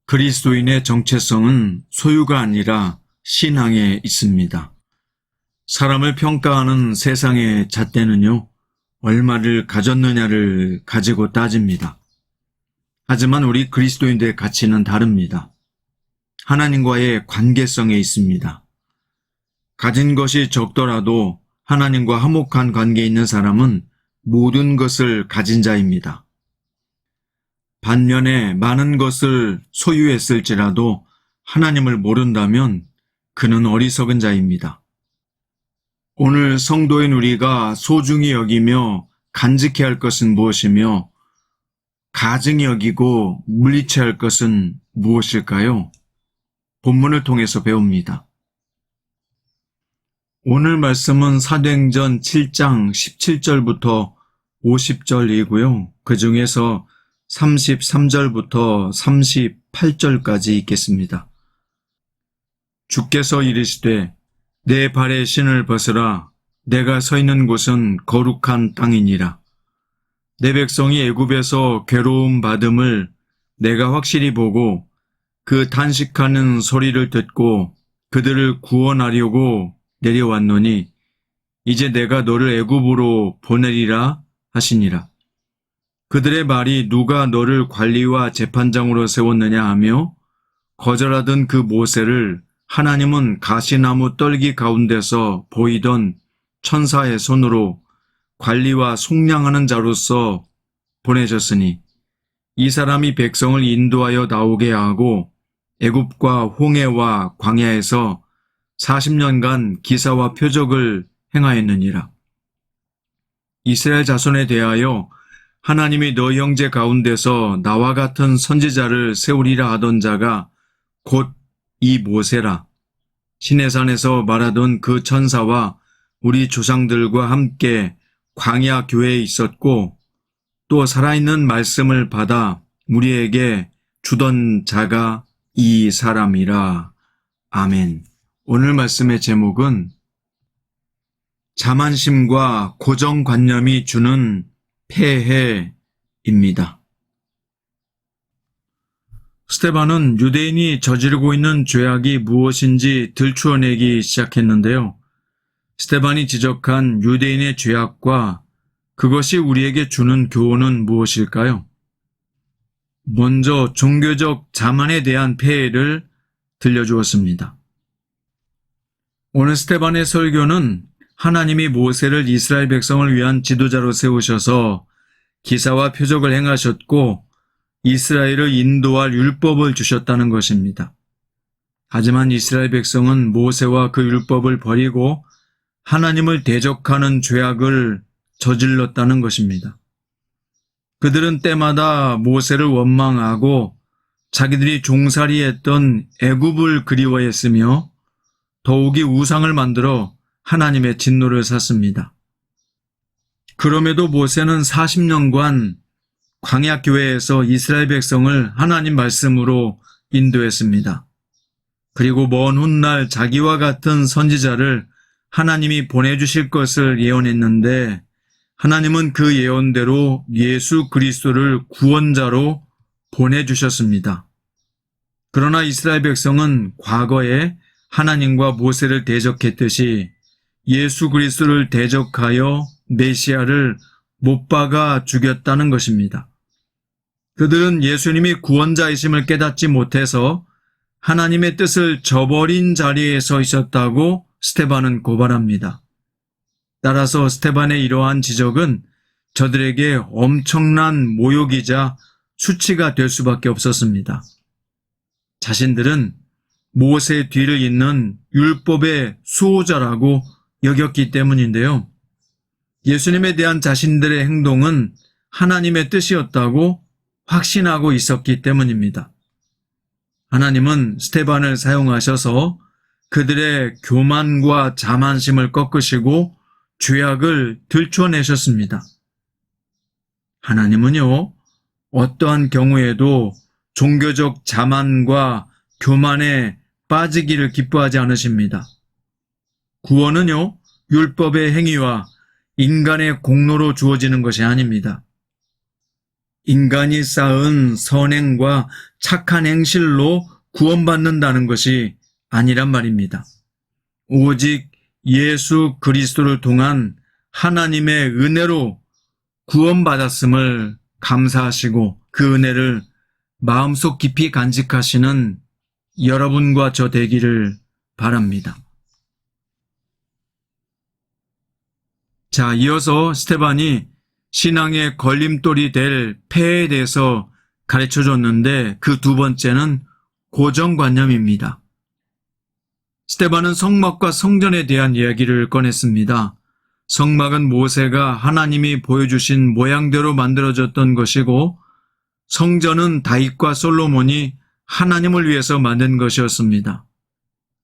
그리스도인의 정체성은 소유가 아니라 신앙에 있습니다. 사람을 평가하는 세상의 잣대는요, 얼마를 가졌느냐를 가지고 따집니다. 하지만 우리 그리스도인들의 가치는 다릅니다. 하나님과의 관계성에 있습니다. 가진 것이 적더라도 하나님과 화목한 관계에 있는 사람은 모든 것을 가진 자입니다. 반면에 많은 것을 소유했을지라도 하나님을 모른다면 그는 어리석은 자입니다. 오늘 성도인 우리가 소중히 여기며 간직해야 할 것은 무엇이며 가증히 여기고 물리쳐야 할 것은 무엇일까요? 본문을 통해서 배웁니다. 오늘 말씀은 사도행전 7장 17절부터 50절이고요. 그 중에서 33절부터 38절까지 있겠습니다. 주께서 이르시되 내 발에 신을 벗으라. 내가 서 있는 곳은 거룩한 땅이니라. 내 백성이 애굽에서 괴로움 받음을 내가 확실히 보고 그 탄식하는 소리를 듣고 그들을 구원하려고 내려왔노니 이제 내가 너를 애굽으로 보내리라 하시니라. 그들의 말이 누가 너를 관리와 재판장으로 세웠느냐 하며 거절하던 그 모세를 하나님은 가시나무 떨기 가운데서 보이던 천사의 손으로 관리와 속량하는 자로서 보내셨으니 이 사람이 백성을 인도하여 나오게 하고 애굽과 홍해와 광야에서 40년간 기사와 표적을 행하였느니라. 이스라엘 자손에 대하여 하나님이 너희 형제 가운데서 나와 같은 선지자를 세우리라 하던 자가 곧 이 모세라. 시내산에서 말하던 그 천사와 우리 조상들과 함께 광야 교회에 있었고 또 살아있는 말씀을 받아 우리에게 주던 자가 이 사람이라. 아멘. 오늘 말씀의 제목은 자만심과 고정관념이 주는 폐해입니다. 스데반은 유대인이 저지르고 있는 죄악이 무엇인지 들추어내기 시작했는데요. 스데반이 지적한 유대인의 죄악과 그것이 우리에게 주는 교훈은 무엇일까요? 먼저 종교적 자만에 대한 폐해를 들려주었습니다. 오늘 스데반의 설교는 하나님이 모세를 이스라엘 백성을 위한 지도자로 세우셔서 기사와 표적을 행하셨고 이스라엘을 인도할 율법을 주셨다는 것입니다. 하지만 이스라엘 백성은 모세와 그 율법을 버리고 하나님을 대적하는 죄악을 저질렀다는 것입니다. 그들은 때마다 모세를 원망하고 자기들이 종살이했던 애굽을 그리워했으며 더욱이 우상을 만들어 하나님의 진노를 샀습니다. 그럼에도 모세는 40년간 광야교회에서 이스라엘 백성을 하나님 말씀으로 인도했습니다. 그리고 먼 훗날 자기와 같은 선지자를 하나님이 보내주실 것을 예언했는데 하나님은 그 예언대로 예수 그리스도를 구원자로 보내주셨습니다. 그러나 이스라엘 백성은 과거에 하나님과 모세를 대적했듯이 예수 그리스도를 대적하여 메시아를 못 박아 죽였다는 것입니다. 그들은 예수님이 구원자이심을 깨닫지 못해서 하나님의 뜻을 저버린 자리에 서 있었다고 스데반은 고발합니다. 따라서 스데반의 이러한 지적은 저들에게 엄청난 모욕이자 수치가 될 수밖에 없었습니다. 자신들은 모세 뒤를 잇는 율법의 수호자라고 여겼기 때문인데요. 예수님에 대한 자신들의 행동은 하나님의 뜻이었다고 확신하고 있었기 때문입니다. 하나님은 스데반을 사용하셔서 그들의 교만과 자만심을 꺾으시고 죄악을 들춰내셨습니다. 하나님은요, 어떠한 경우에도 종교적 자만과 교만에 빠지기를 기뻐하지 않으십니다. 구원은요, 율법의 행위와 인간의 공로로 주어지는 것이 아닙니다. 인간이 쌓은 선행과 착한 행실로 구원받는다는 것이 아니란 말입니다. 오직 예수 그리스도를 통한 하나님의 은혜로 구원받았음을 감사하시고 그 은혜를 마음속 깊이 간직하시는 여러분과 저 되기를 바랍니다. 자, 이어서 스테반이 신앙의 걸림돌이 될 폐에 대해서 가르쳐 줬는데 그 두 번째는 고정관념입니다. 스테반은 성막과 성전에 대한 이야기를 꺼냈습니다. 성막은 모세가 하나님이 보여주신 모양대로 만들어졌던 것이고 성전은 다윗과 솔로몬이 하나님을 위해서 만든 것이었습니다.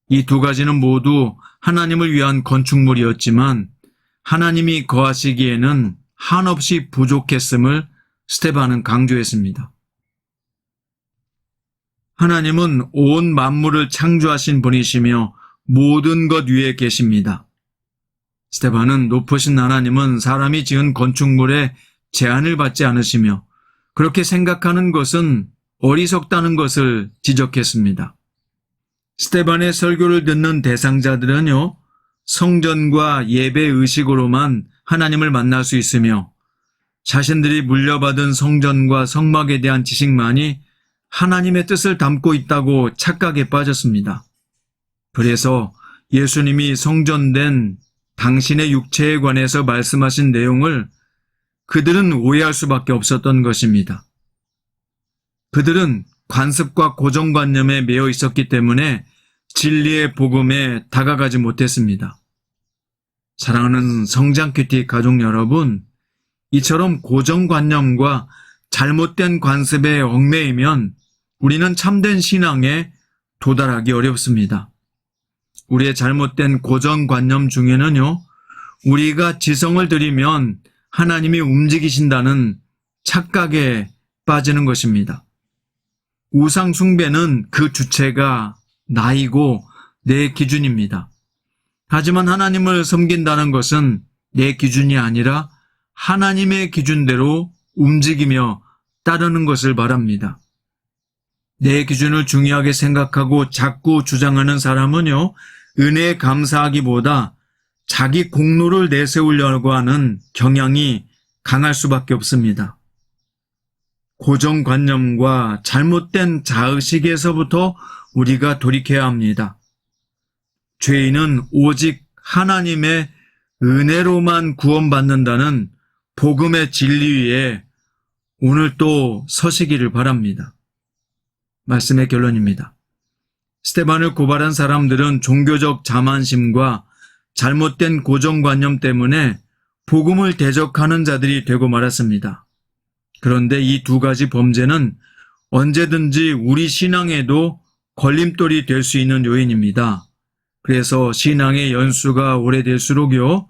이 두 가지는 모두 하나님을 위한 건축물이었지만 하나님이 거하시기에는 한없이 부족했음을 스테반은 강조했습니다. 하나님은 온 만물을 창조하신 분이시며 모든 것 위에 계십니다. 스테반은 높으신 하나님은 사람이 지은 건축물에 제한을 받지 않으시며 그렇게 생각하는 것은 어리석다는 것을 지적했습니다. 스테반의 설교를 듣는 대상자들은요, 성전과 예배 의식으로만 하나님을 만날 수 있으며 자신들이 물려받은 성전과 성막에 대한 지식만이 하나님의 뜻을 담고 있다고 착각에 빠졌습니다. 그래서 예수님이 성전된 당신의 육체에 관해서 말씀하신 내용을 그들은 오해할 수밖에 없었던 것입니다. 그들은 관습과 고정관념에 매여 있었기 때문에 진리의 복음에 다가가지 못했습니다. 사랑하는 성장큐티 가족 여러분, 이처럼 고정관념과 잘못된 관습에 얽매이면 우리는 참된 신앙에 도달하기 어렵습니다. 우리의 잘못된 고정관념 중에는요, 우리가 지성을 들이면 하나님이 움직이신다는 착각에 빠지는 것입니다. 우상 숭배는 그 주체가 나이고 내 기준입니다. 하지만 하나님을 섬긴다는 것은 내 기준이 아니라 하나님의 기준대로 움직이며 따르는 것을 말합니다. 내 기준을 중요하게 생각하고 자꾸 주장하는 사람은요, 은혜에 감사하기보다 자기 공로를 내세우려고 하는 경향이 강할 수밖에 없습니다. 고정관념과 잘못된 자의식에서부터 우리가 돌이켜야 합니다. 죄인은 오직 하나님의 은혜로만 구원받는다는 복음의 진리 위에 오늘 또 서시기를 바랍니다. 말씀의 결론입니다. 스테반을 고발한 사람들은 종교적 자만심과 잘못된 고정관념 때문에 복음을 대적하는 자들이 되고 말았습니다. 그런데 이 두 가지 범죄는 언제든지 우리 신앙에도 걸림돌이 될 수 있는 요인입니다. 그래서 신앙의 연수가 오래될수록요,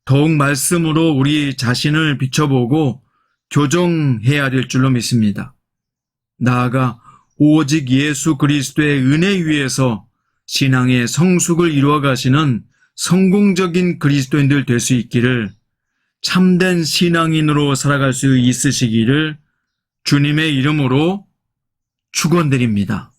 더욱 말씀으로 우리 자신을 비춰보고 교정해야 될 줄로 믿습니다. 나아가 오직 예수 그리스도의 은혜 위에서 신앙의 성숙을 이루어 가시는 성공적인 그리스도인들 될 수 있기를, 참된 신앙인으로 살아갈 수 있으시기를 주님의 이름으로 축원드립니다.